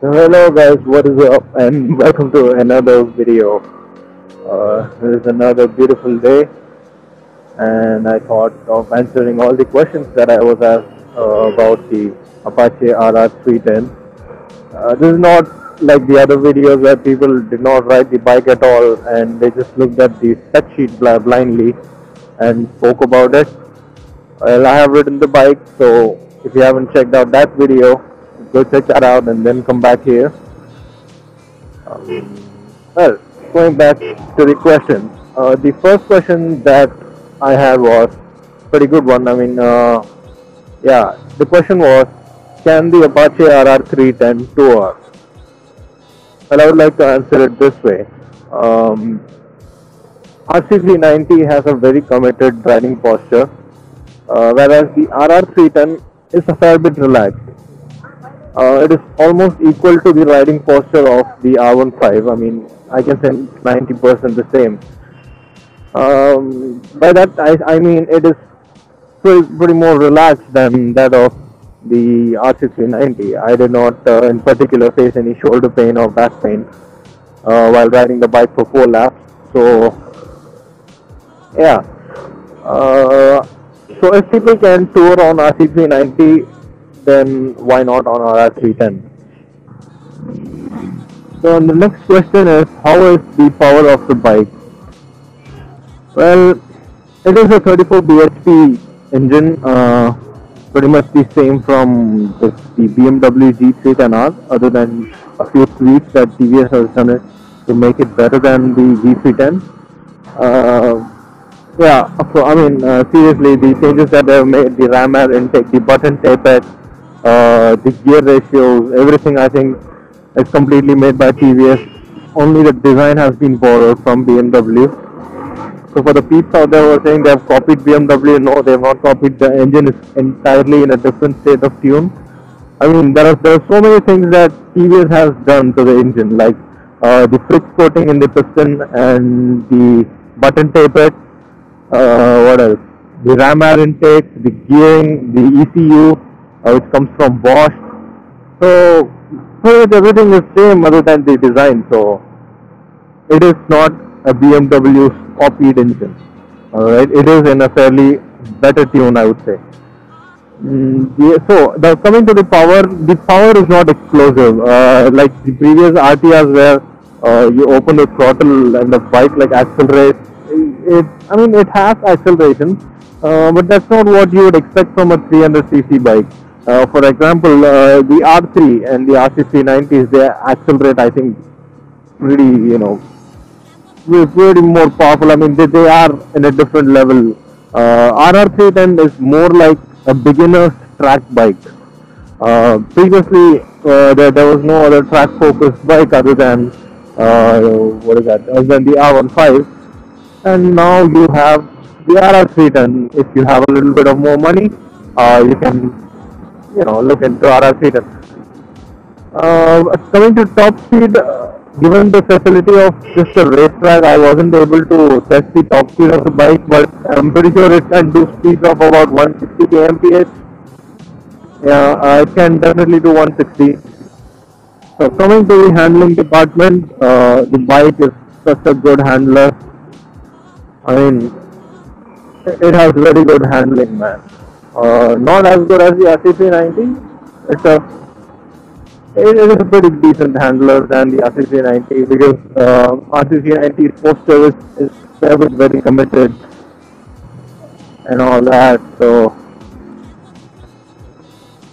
So hello guys, what is up and welcome to another video. It is another beautiful day and I thought of answering all the questions that I was asked about the Apache RR310. This is not like the other videos where people did not ride the bike at all and they just looked at the spec sheet blindly and spoke about it. Well, I have ridden the bike, so if you haven't checked out that video, go check that out and then come back here. Well, going back to the question, the first question that I had was pretty good one. Yeah, the question was, can the Apache RR310 tour? Well, I would like to answer it this way. RC390 has a very committed riding posture, whereas the RR310 is a fair bit relaxed. It is almost equal to the riding posture of the R15. I mean, I can say 90% the same. By that, I mean it is pretty more relaxed than that of the RC390. I did not in particular face any shoulder pain or back pain while riding the bike for 4 laps. So, yeah. So if people can tour on RC390, then why not on RR310? So the next question is, how is the power of the bike? Well, it is a 34 bhp engine, pretty much the same from the BMW G310R, other than a few tweaks that TVS has done it to make it better than the G310. Yeah, I mean, seriously, the changes that they have made, the ram air intake, the button tapered, the gear ratios, everything I think is completely made by TVS. Only the design has been borrowed from BMW. So for the peeps out there who are saying they have copied BMW, no, they have not copied. The engine is entirely in a different state of tune. I mean, there are so many things that TVS has done to the engine, like the fritz coating in the piston and the button tapered. What else? The ram air intake, the gearing, the ECU, which comes from Bosch. So everything is same other than the design. So it is not a BMW's copied engine. Alright, it is in a fairly better tune, I would say. So coming to the power is not explosive like the previous RTRs where you open the throttle and the bike like accelerates. I mean, it has acceleration, but that's not what you would expect from a 300cc bike. For example, the R3 and the RC390s, they accelerate, I think, pretty more powerful. I mean, they are in a different level. RR310 is more like a beginner's track bike. Previously, there was no other track-focused bike other than other than the R15. And now you have the RR310. If you have a little bit of more money, you can, look into RR310. Coming to top speed, given the facility of just a racetrack, I wasn't able to test the top speed of the bike, but I'm pretty sure it can do speeds of about 160 kmph. Yeah, it can definitely do 160. So coming to the handling department, the bike is such a good handler. I mean, it has very good handling, man. Not as good as the RC390. It is a pretty decent handler than the RC390 because RC390's posture is very committed and all that. So,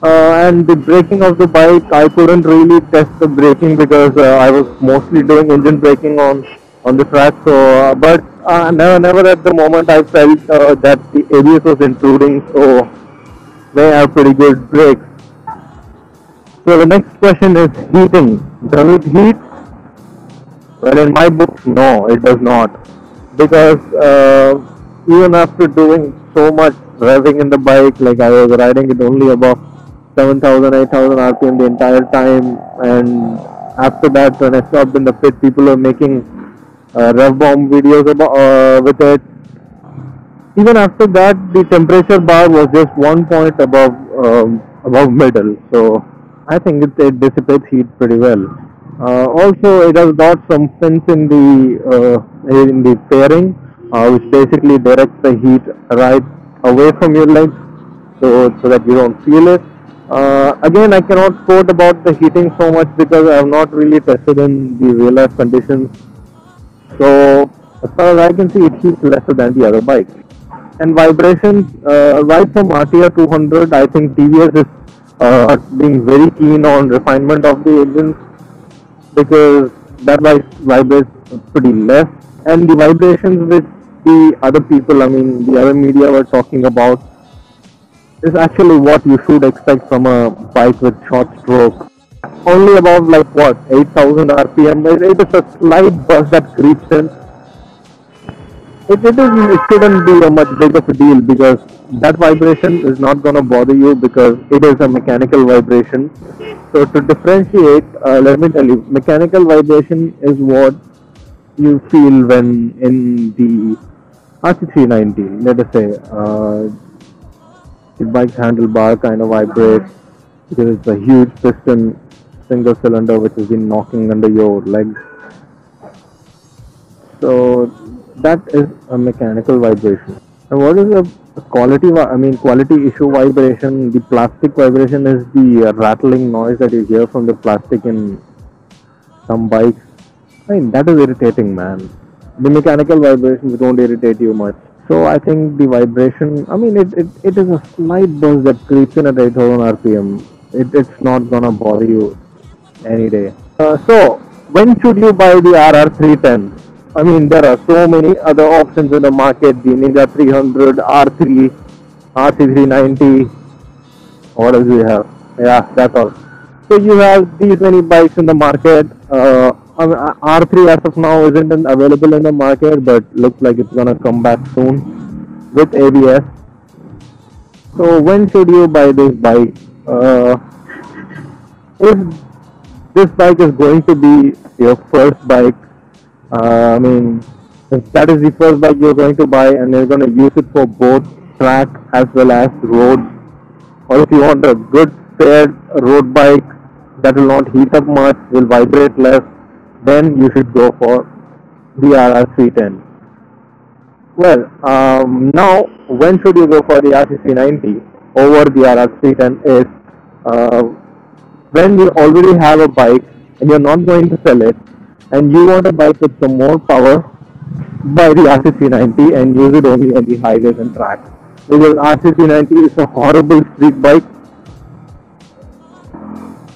and the braking of the bike, I couldn't really test the braking because I was mostly doing engine braking on the track. So, but never at the moment I felt that the ABS was intruding. So, they have pretty good brakes. So the next question is heating. Does it heat? Well, in my book, no, it does not. Because even after doing so much revving in the bike, like I was riding it only above 7,000, 8,000 RPM the entire time, and after that, when I stopped in the pit, people were making rev bomb videos with it. Even after that, the temperature bar was just 1 point above middle. So I think it dissipates heat pretty well. Also, it has got some fins in the fairing, which basically directs the heat right away from your legs, so that you don't feel it. Again, I cannot quote about the heating so much because I have not really tested in the real life conditions. So as far as I can see, it heats lesser than the other bikes. And vibrations, right from RTR 200, I think TVS is being very keen on refinement of the engines because that bike vibrates pretty less. And the vibrations which the other people, I mean the other media were talking about, is actually what you should expect from a bike with short stroke. Only about like what 8,000 RPM. It is a slight buzz that creeps in. It shouldn't be a much big of a deal because that vibration is not going to bother you because it is a mechanical vibration. So to differentiate, let me tell you, mechanical vibration is what you feel when in the RC390, let us say, the bike's handlebar kind of vibrates because it's a huge piston single cylinder which has been knocking under your legs. So that is a mechanical vibration. And what is a quality issue vibration? The plastic vibration is the rattling noise that you hear from the plastic in some bikes. I mean, that is irritating, man. The mechanical vibrations don't irritate you much. So I think the vibration, I mean, it is a slight buzz that creeps in at 8,000 RPM. It's not gonna bother you any day. So when should you buy the RR310? I mean, there are so many other options in the market. The Ninja 300, R3, RC390. What else do we have? Yeah, that's all. So you have these many bikes in the market. R3 as of now isn't available in the market, but looks like it's gonna come back soon with ABS. So when should you buy this bike? If this bike is going to be your first bike, I mean, if that is the first bike you're going to buy and you're going to use it for both track as well as roads, or if you want a good fair road bike that will not heat up much, will vibrate less, then you should go for the RR310. Well, now when should you go for the RC390 over the RR310 is when you already have a bike and you're not going to sell it and you want a bike with some more power, buy the RC390 and use it only on the highways and tracks. Because RC390 is a horrible street bike.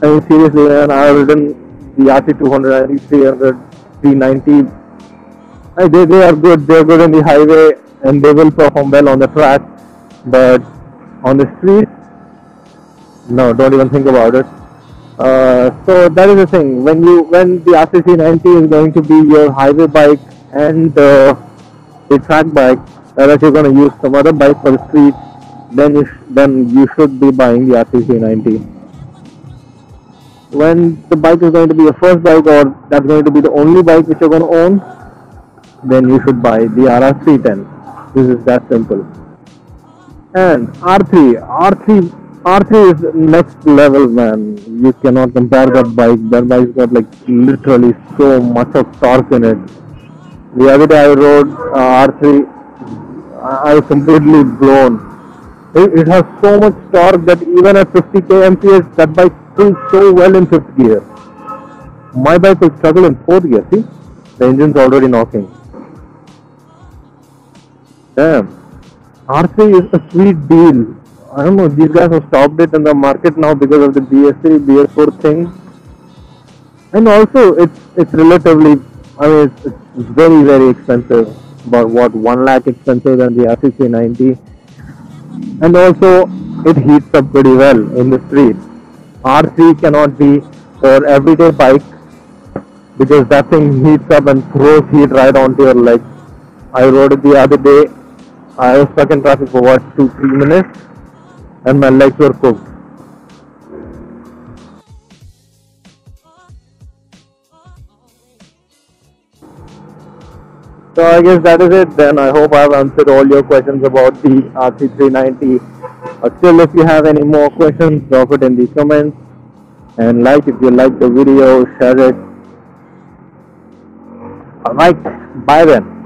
I mean, seriously, man, I've ridden the RC200, 300, 390. They are good. They're good on the highway and they will perform well on the track. But on the street, no, don't even think about it. So that is the thing. When the RC390 is going to be your highway bike and the track bike, that you're going to use some other bike for the street, then you should be buying the RC390. When the bike is going to be your first bike or that's going to be the only bike which you're going to own, then you should buy the RR310. This is that simple. And R3 is next level, man. You cannot compare that bike. That bike's got like literally so much of torque in it. The other day I rode R3. I was completely blown. It has so much torque that even at 50 kmph, that bike pulls so well in 5th gear. My bike will struggle in 4th gear. See, the engine's already knocking. Damn, R3 is a sweet deal. I don't know, these guys have stopped it in the market now because of the BS3, BS4 thing. And also, it's relatively, I mean, it's very, very expensive. About what, 1 lakh expensive than the RC390. And also, it heats up pretty well in the street. R3 cannot be for everyday bike because that thing heats up and throws heat right onto your legs. I rode it the other day. I was stuck in traffic for what, 2-3 minutes and my legs were cooked. So I guess that is it then. I hope I have answered all your questions about the RC390. Still, if you have any more questions, drop it in the comments. and like if you like the video, share it. Alright, bye then.